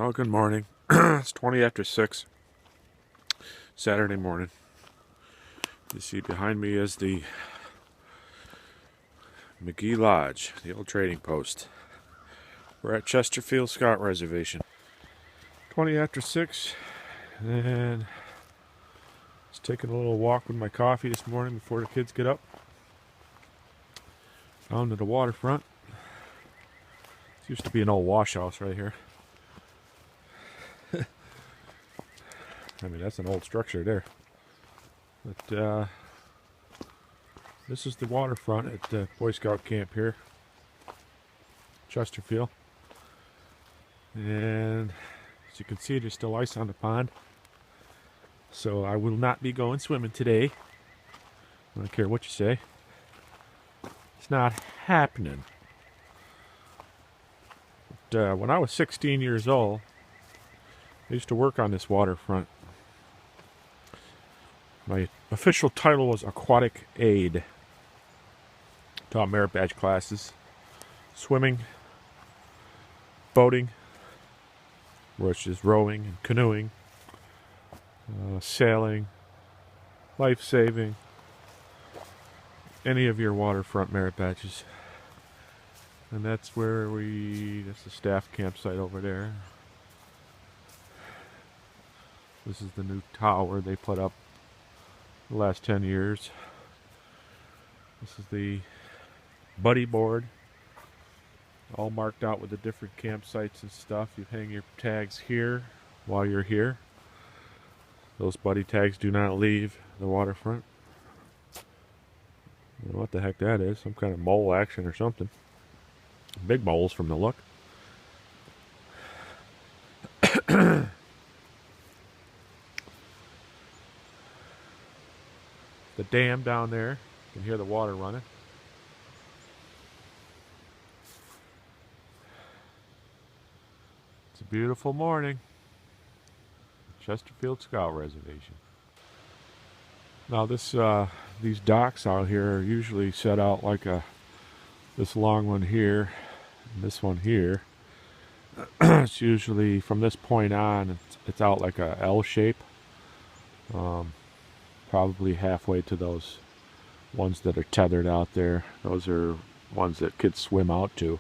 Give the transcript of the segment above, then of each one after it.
Well, good morning. It's 20 after 6, Saturday morning. You see behind me is the McGee Lodge, the old trading post. We're at Chesterfield Scout Reservation. 20 after 6, and just taking a little walk with my coffee this morning before the kids get up. Down to the waterfront. This used to be an old wash house right here. I mean, that's an old structure there. But this is the waterfront at the Boy Scout camp here, Chesterfield. And as you can see, there's still ice on the pond. So I will not be going swimming today. I don't care what you say. It's not happening. But, when I was 16 years old, I used to work on this waterfront. My official title was Aquatic Aide. Taught merit badge classes, swimming, boating, which is rowing and canoeing, sailing, life saving, any of your waterfront merit badges. And that's where that's the staff campsite over there. This is the new tower they put up the last 10 years. This is the buddy board, all marked out with the different campsites and stuff. You hang your tags here while you're here. Those buddy tags do not leave the waterfront. I don't know what the heck that is. Some kind of mole action or something. Big moles from the look. The dam down there, you can hear the water running. It's a beautiful morning. Chesterfield Scout Reservation. Now these docks out here are usually set out like this long one here, and this one here. It's usually from this point on, it's out like a L shape. Probably halfway to those ones that are tethered out there. Those are ones that kids swim out to.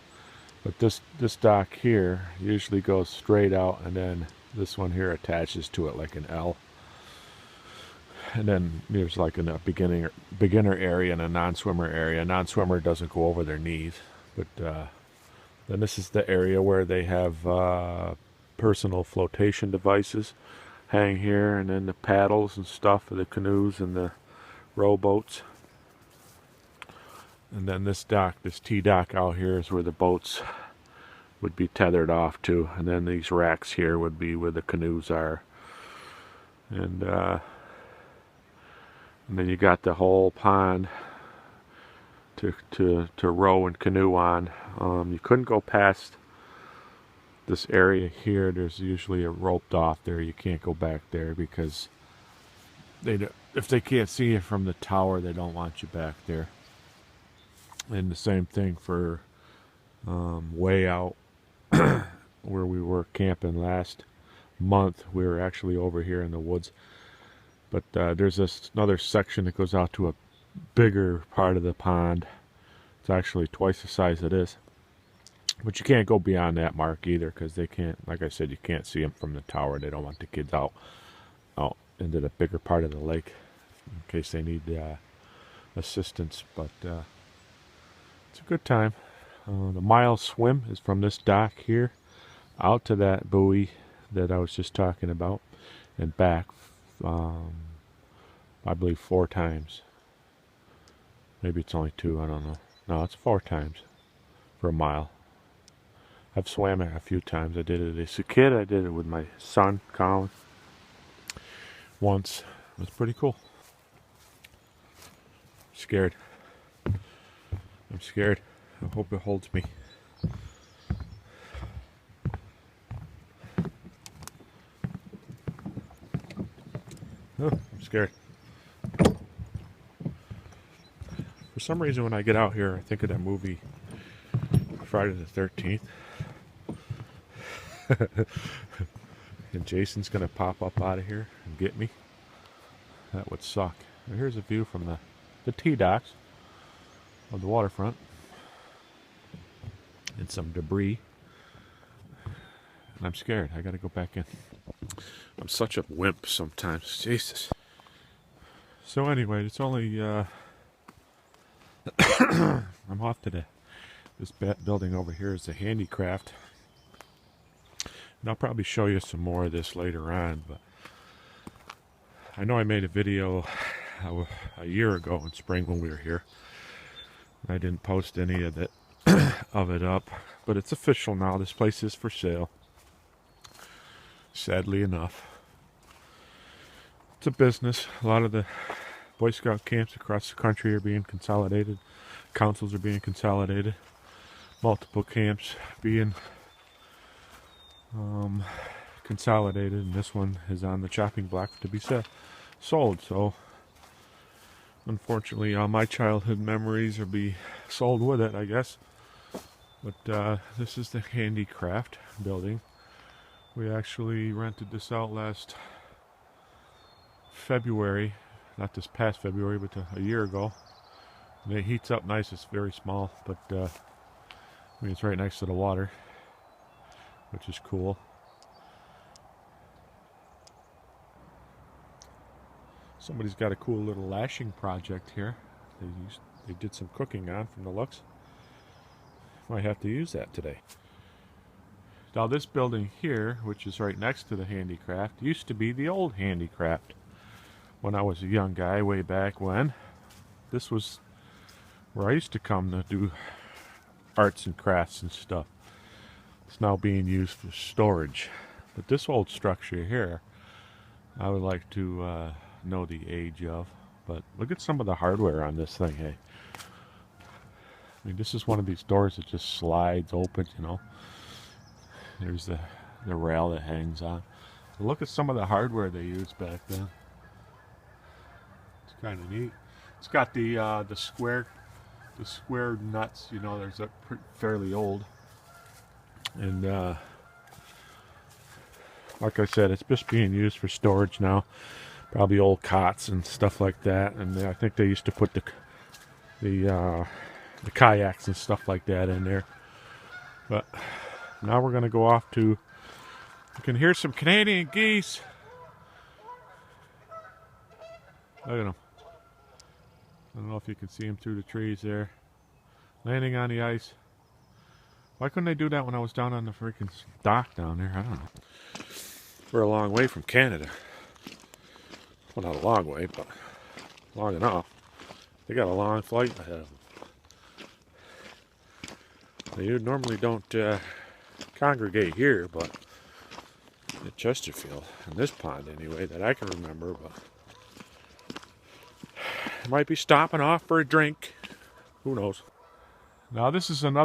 But this dock here usually goes straight out, and then this one here attaches to it like an L. And then there's like a beginner area and a non-swimmer area. Non-swimmer doesn't go over their knees. But then this is the area where they have personal flotation devices hang here, and then the paddles and stuff for the canoes and the rowboats. And then this dock, this T-dock out here, is where the boats would be tethered off to. And then these racks here would be where the canoes are. And then you got the whole pond to row and canoe on. You couldn't go past this area here. There's usually a roped off there. You can't go back there because if they can't see you from the tower, they don't want you back there. And the same thing for way out where we were camping last month. We were actually over here in the woods. But there's another section that goes out to a bigger part of the pond. It's actually twice the size it is. But you can't go beyond that mark either, because they can't, like I said, you can't see them from the tower. They don't want the kids out into the bigger part of the lake in case they need assistance. But it's a good time. The mile swim is from this dock here out to that buoy that I was just talking about and back, I believe 4 times. Maybe it's only 2, I don't know. No, it's 4 times for a mile. I've swam it a few times. I did it as a kid. I did it with my son, Colin, once. It was pretty cool. I'm scared. I'm scared. I hope it holds me. Oh, I'm scared. For some reason, when I get out here, I think of that movie Friday the 13th. And Jason's gonna pop up out of here and get me. That would suck. Now here's a view from the T-docks of the waterfront. And some debris. And I'm scared. I gotta go back in. I'm such a wimp sometimes. Jesus. So anyway, it's only I'm off today. This building over here is a handicraft. And I'll probably show you some more of this later on, but I know I made a video a year ago in spring when we were here. I didn't post any of it up, but it's official now. This place is for sale. Sadly enough. It's a business. A lot of the Boy Scout camps across the country are being consolidated. Councils are being consolidated. Multiple camps being consolidated, and this one is on the chopping block to be sold. So unfortunately all my childhood memories will be sold with it, I guess. But this is the handicraft building. We actually rented this out last February, not this past February, but a year ago. And it heats up nice. It's very small, but I mean, it's right next to the water, which is cool. Somebody's got a cool little lashing project here. They did some cooking on from the looks. Might have to use that today. Now this building here, which is right next to the handicraft, used to be the old handicraft. When I was a young guy way back when, this was where I used to come to do arts and crafts and stuff. It's now being used for storage. But this old structure here, I would like to know the age of. But look at some of the hardware on this thing, hey. I mean, this is one of these doors that just slides open, you know. There's the rail that hangs on. Look at some of the hardware they used back then. It's kind of neat. It's got the square nuts. You know, there's fairly old. And like I said, it's just being used for storage now. Probably old cots and stuff like that. And I think they used to put the kayaks and stuff like that in there. But now we're going to go off to, you can hear some Canadian geese. Look at them. I don't know if you can see them through the trees there. Landing on the ice. Why couldn't they do that when I was down on the freaking dock down there? I don't know. We're a long way from Canada. Well, not a long way, but long enough. They got a long flight ahead of them. They normally don't congregate here, but at Chesterfield, in this pond anyway, that I can remember, but might be stopping off for a drink. Who knows? Now this is another